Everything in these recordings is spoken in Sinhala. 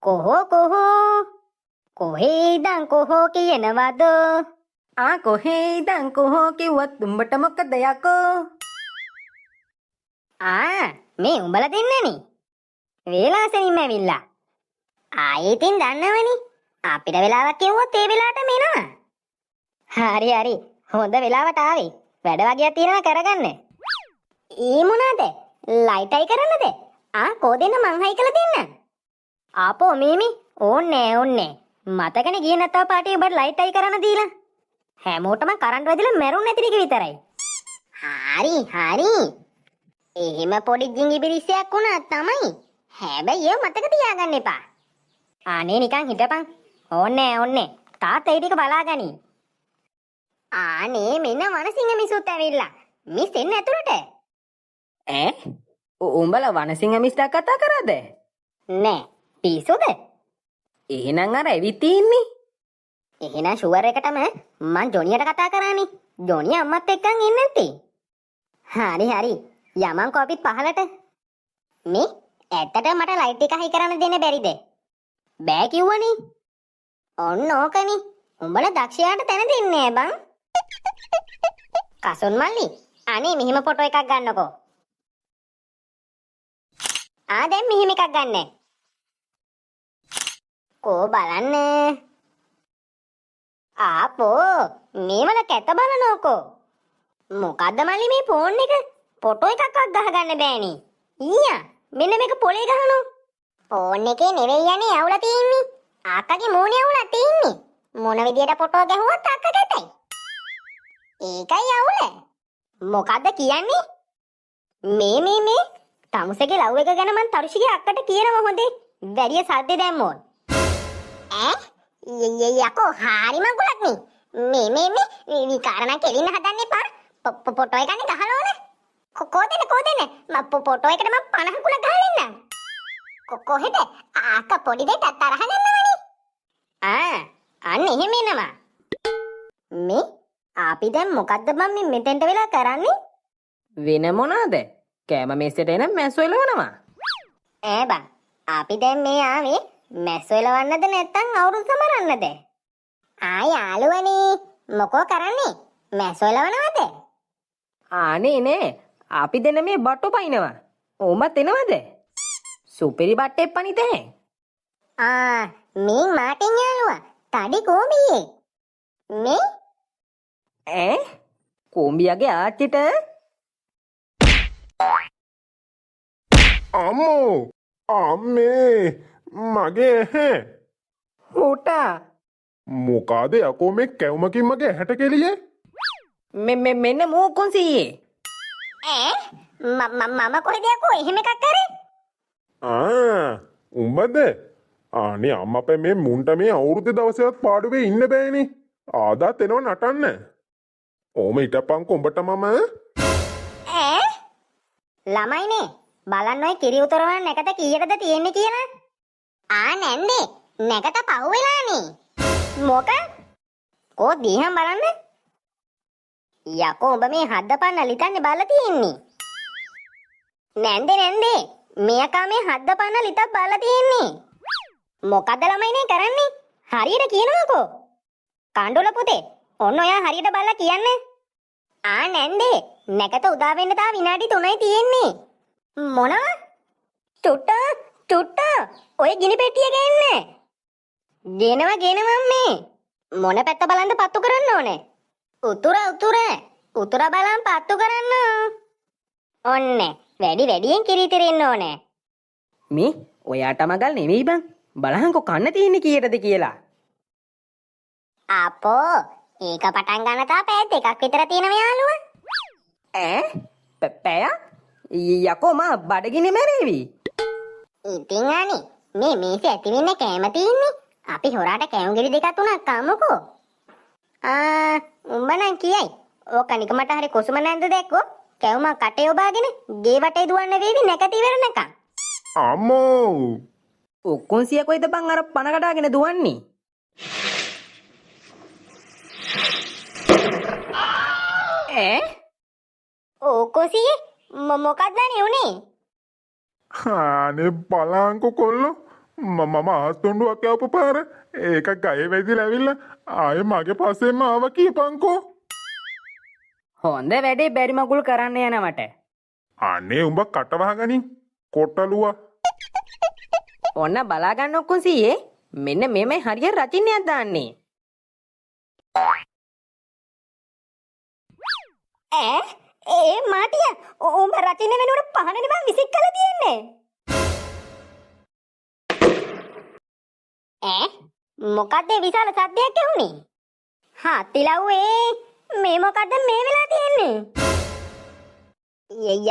කොහෝ කොහෝ කොහේ ඉඳන් කොහෝ කියනවද? කොහේ ඉඳන් කොහෝ කිව්වත් උඹට මොකද යකෝ? මේ උඹලා දෙන්නනේ. වේලාසෙනින්ම ඇවිල්ලා. ඉතින් දන්නවනේ. අපිට වෙලාවක් කිව්වොත් ඒ වෙලාවටම එනවා. හරි හරි. හොඳ වෙලාවට ආවේ. වැඩ වගේක් තියෙනවා කරගන්න. මොනවාද? ලයිට් අයි කරන්නද? කෝ දෙන්න මං හයි කළ දෙන්න. ආපෝ මීමි ඕන්නේ. මතකනේ ගියේ නැත්තව පාටියේ ඔබට ලයිට් අයි කරන්න දීලා. හැමෝටම කරන්ට් වැදිලා මැරුන් නැති ටික විතරයි. හරි. එහෙම පොඩි ජිංගිබිරිස්සයක් වුණා තමයි. හැබැයි ඒව මතක තියාගන්න එපා. අනේ නිකන් හිටපන්. ඕන්නේ. තාත්තා ඒ ටික බලාගනි. අනේ මෙන්න වනසිංහ මිසුත් ඇවිල්ලා. මිස් එන්න ඇතුළට. උඹලා වනසිංහ මිස්ටා කතා කරාද? නෑ. පිස්සුද? එහෙනම් අර ඇවිත් ඉන්නේ. එහෙනම් ෂුවර් එකටම මං ජොනියට කතා කරානේ. ජොනිය අම්මත් එක්කන් එන්නේ නැත්තේ. හරි. යමන්කෝ අපිත් පහලට. මේ ඇත්තට මට ලයිට් එක හයි කරන්න දෙන්න බැරිද? බෑ කිව්වනේ. ඔන්න ඕකනේ. උඹලා දක්ෂයාට තැන දෙන්නේ බං. කසොන් මල්ලි. අනේ මෙහිම ෆොටෝ එකක් ගන්නකෝ. දැන් මෙහිම එකක් ගන්න. කෝ බලන්න. ආපෝ මේවල කැත බලනෝකෝ. මොකද්ද මල්ලි මේ ෆෝන් එක? ෆොටෝ එකක්වත් ගහගන්න බෑනේ. ඊයා මෙන්න මේක පොලේ ගහනෝ. ෆෝන් එකේ නෙවෙයි යන්නේ අවුල තියෙන්නේ. ආකගේ මූණේ අවුල තියෙන්නේ. මොන විදියට ෆොටෝ ගැහුවත් අක්ක කැතයි. ඒකයි අවුල. මොකද්ද කියන්නේ? මේ තමුසේගේ ලව් එක ගැන මං තරුෂිගේ අක්කට කියනවා හොඳේ. වැඩි සද්දේ දැම්මොත්. යකෝ හාරි මංගුලක් නේ. මේ විකාරණ කෙලින්න හදන්න එපා. ෆොටෝ එකනේ ගහලා ඕනේ. කොහෙද ෆොටෝ එකට මම 50 කුල ගහලා ඉන්නම්. කොහෙද? ආක පොඩි දෙයක් තරහ ගන්නවනේ. අන්න එහෙම එනවා. මේ අපි දැන් මොකද්ද මම මෙතෙන්ට වෙලා කරන්නේ? වෙන මොනවාද? කෑම මේසෙට එන මැස්සෝ එලවනවා. බං අපි දැන් මේ ආවේ මැස්සෝ එලවන්නද නැත්නම් අවුරුදු සමරන්නද? යාළුවනේ මොකෝ කරන්නේ? මැස්සෝ එලවනවද? නෑ. අපි දෙන්න මේ බට්ටෝ පයින්නවා. ඕමත් එනවද? සුපිරි බට්ටේ පනිතේ. මේ මාටින් යාළුවා. තඩි කෝඹියේ. මේ කෝඹියාගේ ආච්චිට අම්මෝ අම්මේ මගේ ඇහැ හොටා මොකාද යකෝ මේ කැවුමකින් මගේ ඇහැට කෙලියේ මෙන්න මෝකොන් සීයේ මම කොහෙද යකෝ එහෙම එකක් කරේ? උඹද? අනේ අම්මපේ මේ මුන්ට මේ අවුරුදු දවසවත් පාඩුවේ ඉන්න බෑනේ. ආදාත් එනවා නටන්න. ඕම හිටපන්කො උඹට මම ළමයිනේ බලන්න ඔය කිරි උතරවන්න නැකත කීයටද තියෙන්නේ කියලා. නැන්දේ නැකත පහු වෙලානේ. මොක? කෝ දිහා බලන්න. යකෝ ඔබ මේ හද්දපන්න ලිතන්නේ බලලා තියෙන්නේ. නැන්දේ මෙයකා මේ හද්දපන්න ලිතක් බලලා තියෙන්නේ. මොකද්ද ළමයිනේ කරන්නේ? හරියට කියනවකෝ. කණ්ඩුල පුතේ ඔන්න ඔයා හරියට බලලා කියන්න. නැන්දේ නැකත උදා වෙන්න තා විනාඩි 3යි තියෙන්නේ. මොනව? චුට්ට ඔය ගිනි පෙට්ටිය ගේන්න. ගෙනවා මේ. මොන පැත්ත බලන්ද පත්තු කරන්න ඕනේ? උතුර බලන් පත්තු කරන්න. ඔන්නේ වැඩියෙන් කිරි තිරෙන්න ඕනේ. මේ ඔයාට මගල් නෙවෙයි බං. බලහන්කො කන්න තියෙන්නේ කීයටද කියලා. අපෝ ඒක පටන් ගන්න තා පැය 2ක් විතර තියෙනවා යාළුවා. පැය? යකෝ මා බඩගිනි මැරේවි. ඉතින් අනේ මේ මේසෙ ඇති වෙන්නේ කෑම තියෙන්නේ. අපි හොරාට කෑම ගෙඩි දෙකක් තුනක් කමුකෝ. උඹ නම් කියයි. ඕක නිකමට හරි කොසුම නැන්ද දැක්කෝ. කෑවම කටේ ඔබාගෙන ගේ වටේ දුවන්න වේවි නැකති ඉවරනකම්. අම්මෝ ඔක්කොන් සිය කොයිද බං අර පන කඩාගෙන දුවන්නේ? ඕකොසියේ මොකක්ද නේ උනේ? අනේ බලංකො කොල්ලෝ මම ආස්තොණ්ඩුවක් යවපු පාර ඒක ගයේ වැදිලා ඇවිල්ලා ආයෙ මගේ පස්සෙන්ම ආවා කියපන්කෝ. හොඳ වැඩේ බැරි මගුල් කරන්න යනවට. අනේ උඹ කට වහගනින් කොට්ටලුවා. ඔන්න බලා ගන්න ඔක්කොම සීයේ. මෙන්න මෙමේ හරියට රචින්නයක් දාන්නේ. ඒ මාටිය උඹ රචින වෙනුවට පහනනේ මං විසික් කරලා තියෙන්නේ. මොකද්ද ඒ විශාල සද්දයක් ඇහුනේ? හත්තිලව්වේ මේ මොකද්ද මේ වෙලා තියෙන්නේ?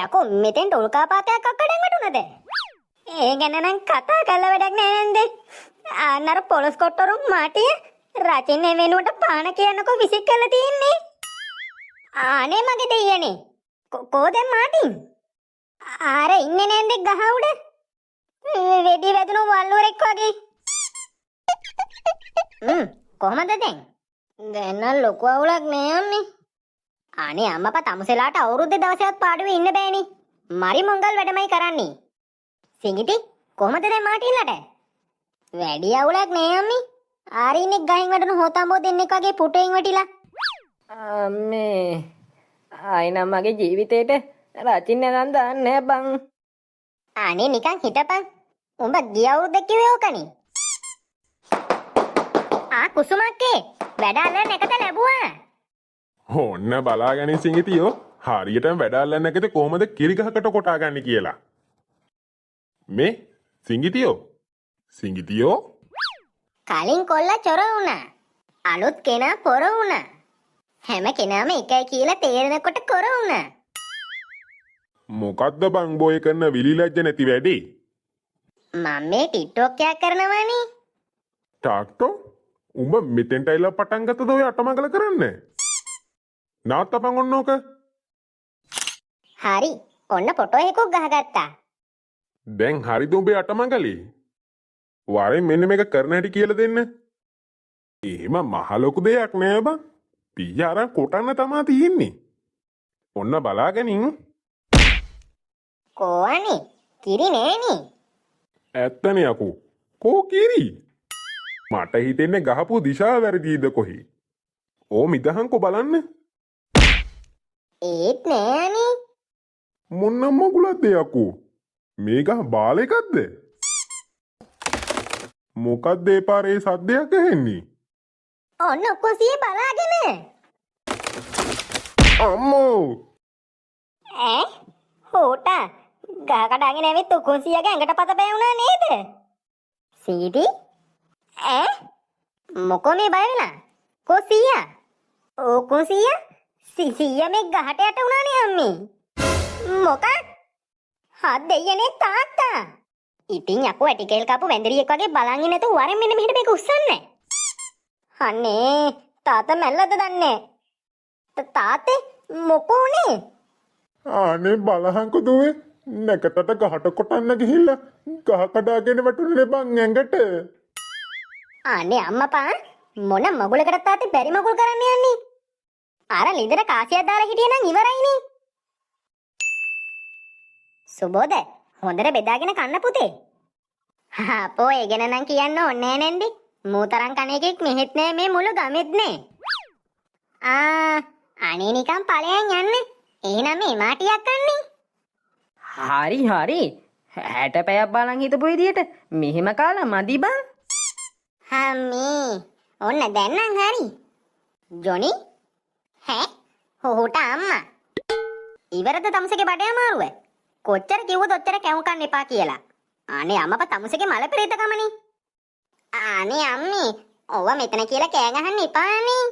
යකෝ මෙතෙන්ට උල්කාපාතයක් අක්කඩෙන් වැටුණද? ඒ ගැන නම් කතා කරලා වැඩක් නෑ නේද? අන්නර පොලොස් කොට්ටරු මාටිය රචින වෙනුවට පහන කියනකො විසික් කරලා තියෙන්නේ. අනේ මගේ දෙයියනේ කොහෙද මාටින්? ආර ඉන්නේ නේද ගහ උඩ? වෙඩි වැදුණු වල්ලුවරෙක් වගේ. කොහමද දැන්? දැන් නම් ලොකු අවුලක් නෑ අම්මේ. අනේ අම්මපා තමුසෙලාට අවුරුද්ද දවසවත් පාඩුවේ ඉන්න බෑනේ. මරි මොංගල් වැඩමයි කරන්නේ. සිංගිටි කොහමද දැන් මාටින්ලට? වැඩි අවුලක් නෑ අම්මේ. ආරින්නෙක් ගහින් වැටුණු හොතම්බෝ දෙන්නෙක් වගේ පුටෙන් වැටිලා. අම්මේ ආයිනම් මගේ ජීවිතේට රචින්න නම් දාන්න නෑ බං. අනේ නිකන් හිටපන්. උඹ ගිය අවුරුද්ද කිව්වේ ඕකනේ. කුසුමක්කේ වැඩ අල්ලන්න එකට ලැබුවා. ඔන්න බලාගනින් සිංගිතියෝ හරියටම වැඩ අල්ලන්න නැකද කොහොමද කිරිගහකට කොටා ගන්න කියලා. මේ සිංගිතියෝ කලින් කොල්ලා චොර වුණා. අලුත් කෙනා පොර වුණා. හැම කෙනාම එකයි කියලා තේරෙනකොට කොර වුණා. මොකද්ද බං බොය කරන විලිලැජ්ජ නැති වැඩි? මම මේ ටික්ටොක් එකක් කරනවානේ. තාක්ටෝ උඹ මෙතෙන්ට ඇවිල්ලා පටන් ගත්තද ඔය අටමඟල කරන්න? නාත්තපන් ඔන්න ඕක. හරි. ඔන්න ෆොටෝ එකක් ගහගත්තා. දැන් හරිද උඹේ අටමඟලේ? වරෙන් මෙන්න මේක කරන හැටි කියලා දෙන්න. එහෙම මහ ලොකු දෙයක් නෑ බං. පීය අරන් කොටන්න තමා තියෙන්නේ. ඔන්න බලාගනින්. කොහොනේ? කිරි නෑනේ. ඇත්තනේ අකෝ. කෝ කිරි? මට හිතෙන්නේ ගහපු දිශාව වැරදිද කොහේ? ඕම ඉදහන්කෝ බලන්න. ඒත් නෑනේ. මොන්නම් මගුලක්ද යකෝ? මේ ගහ බාල එකක්ද? මොකක්ද ඒ පාරේ සද්දයක් ඇහෙන්නේ? ඔන්න ඔක්කොසිය බලාගෙන. අම්මෝ! හොටා ගහ කඩාගෙන ඇවිත් ඔක්කොසියගේ ඇඟට පත බැවුණා නේද? සීටි මොකෝ මේ බය වෙලා? කොසියා? ඕ කොසියා? සිසියා මේ ගහට යට වුණානේ අම්මේ. මොකක්? හත් දෙයනේ තාත්තා. ඉතින් යකෝ ඇටිකේල් කපු වැඳරියෙක් වගේ බලන් ඉන්න නැතුව වරෙන් මෙන්න මෙහෙට මේක උස්සන්නේ. අනේ තාත්තා මැල්ලද දන්නේ? තාත්තේ මොකෝ උනේ? අනේ බලහන්කෝ දුවේ නැකතට ගහට කොටන්න ගිහිල්ලා ගහ කඩාගෙන වැටුනේ බං ඇඟට. අනේ අම්මපා මොන මගුලකට තාත්තේ බැරි මගුල් කරන්න යන්නේ? අර ලිඳට කාසියක් දාලා හිටියේ නම් ඉවරයිනේ. සුබෝද හොඳට බෙදාගෙන කන්න පුතේ. අපෝ ඒ ගැන නම් කියන්න ඕනේ නෑනේ. මූතරම් කණ එකෙක් මෙහෙත් නෑ මේ මුළු ගමෙත් නෑ. අනේ නිකන් ඵලයන් යන්නේ. එහෙනම් මේ මාටියක් කන්නේ. හරි 60 පැයක් බලන් හිටපු විදියට මෙහෙම කාලා මදි බං. හම්මේ ඔන්න දැන් නම් හරි. ජොනි හොහොට අම්මා. ඉවරද තමුසේගේ බඩේ අමාරුව? කොච්චර කිව්වද ඔච්චර කැවුම් කන්න එපා කියලා. අනේ අම්මපා තමුසේගේ මල පෙරේතකමනේ. අනේ අම්මේ ඔව මෙතන කියලා කෑ ගහන්න එපානේ.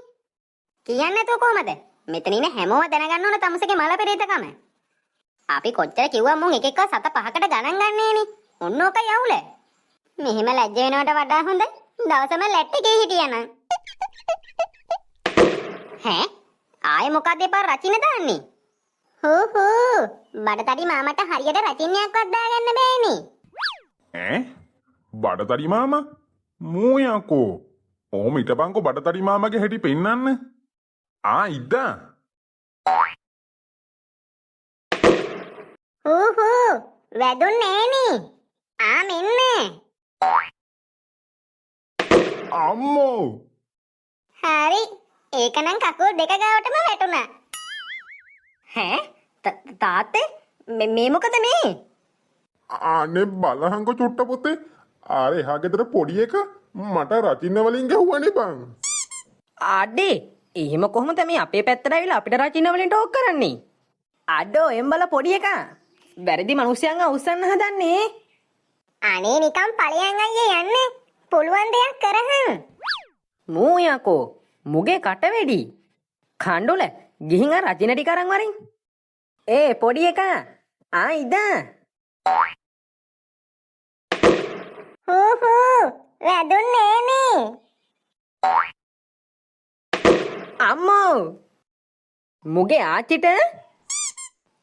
කියන්නේ නැතුව කොහමද? මෙතන ඉන්න හැමෝම දැනගන්න ඕන තමුසේගේ මල පෙරේතකම. අපි කොච්චර කිව්වා මුන් එක එකව සත පහකට ගණන් ගන්නේනේ. ඔන්න ඕක යවුල. මෙහෙම ලැජ්ජ වෙනවට වඩා හොඳ දවසම ලැට් එකේ හිටියනම්. ආයේ මොකද එපා රචින දාන්නේ? හෝ බඩතඩි මාමට හරියට රචිනයක්වත් දාගන්න බෑනේ. බඩතඩි මාමා? මූ යකෝ. ඕම හිටපන්කෝ බඩතඩි මාමගේ හැටි පෙන්නන්න. ඉද්දා. වැදුන්නේ නෑනේ. මෙන්න. අම්මෝ හරි. ඒකනම් කකුල් දෙක ගාවටම වැටුණා. ඈ තාත්තේ මේ මොකද මේ? අනේ බලහංකො චුට්ට පුතේ. අර එහා ගෙදර පොඩි එක මට රචින්න වලින් ගැහුවනේ බං. අඩේ එහෙම කොහොමද මේ අපේ පැත්තට ඇවිල්ලා අපිට රචින්න වලින් ටෝක් කරන්නේ? අඩෝ එම්බල පොඩි එකා. වැරදි මිනිස්සුන්ව අවුස්සන්න හදන්නේ. අනේ නිකන් ඵලයන් අයියේ යන්නේ. පුළුවන් දෙයක් කරහන්. මූ යකෝ මුගේ කට වෙඩි. කණ්ඩුල ගිහින් අර රචින ටික අරන් වරින්. ඒ පොඩි එකා ආ ඉදා. හූ වැදුන්නේ නේ. අම්මෝ මුගේ ආච්චිට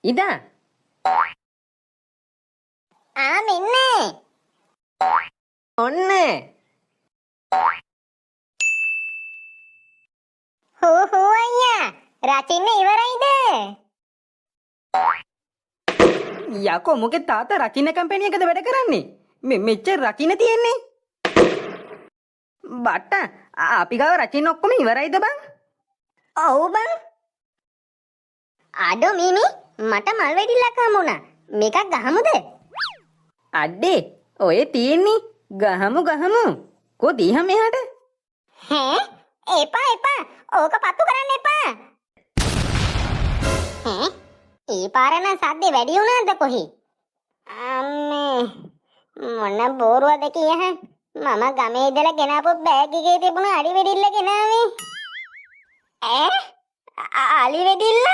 ඉදා. මෙන්න. ඔන්න හූ අයියා රචින්න ඉවරයිද? යකෝ මුගේ තාත්තා රචින කම්පැනි එකද වැඩ කරන්නේ? මෙච්චර රචින තියෙන්නේ. බට්ටා අපි ගාව රචින ඔක්කොම ඉවරයිද බං? ඔව් බං. අඩෝ මීමි මට මල් වෙඩිල්ලක් හම්බුණා. මේකක් ගහමුද? අඩේ ඔය තියෙන්නේ ගහමු කොදීහම එහාට. එපා ඕක පත්තු කරන්න එපා. ඒ පාරන සද්දේ වැඩි වුණාද කොහි? අම්මේ මොන බෝරුවද කියහ. මම ගමේ ඉඳලා ගෙනාපු බෑග් එකේ තිබුණ අලි වෙඩිල්ල ගෙනාවේ. අලි වෙඩිල්ල?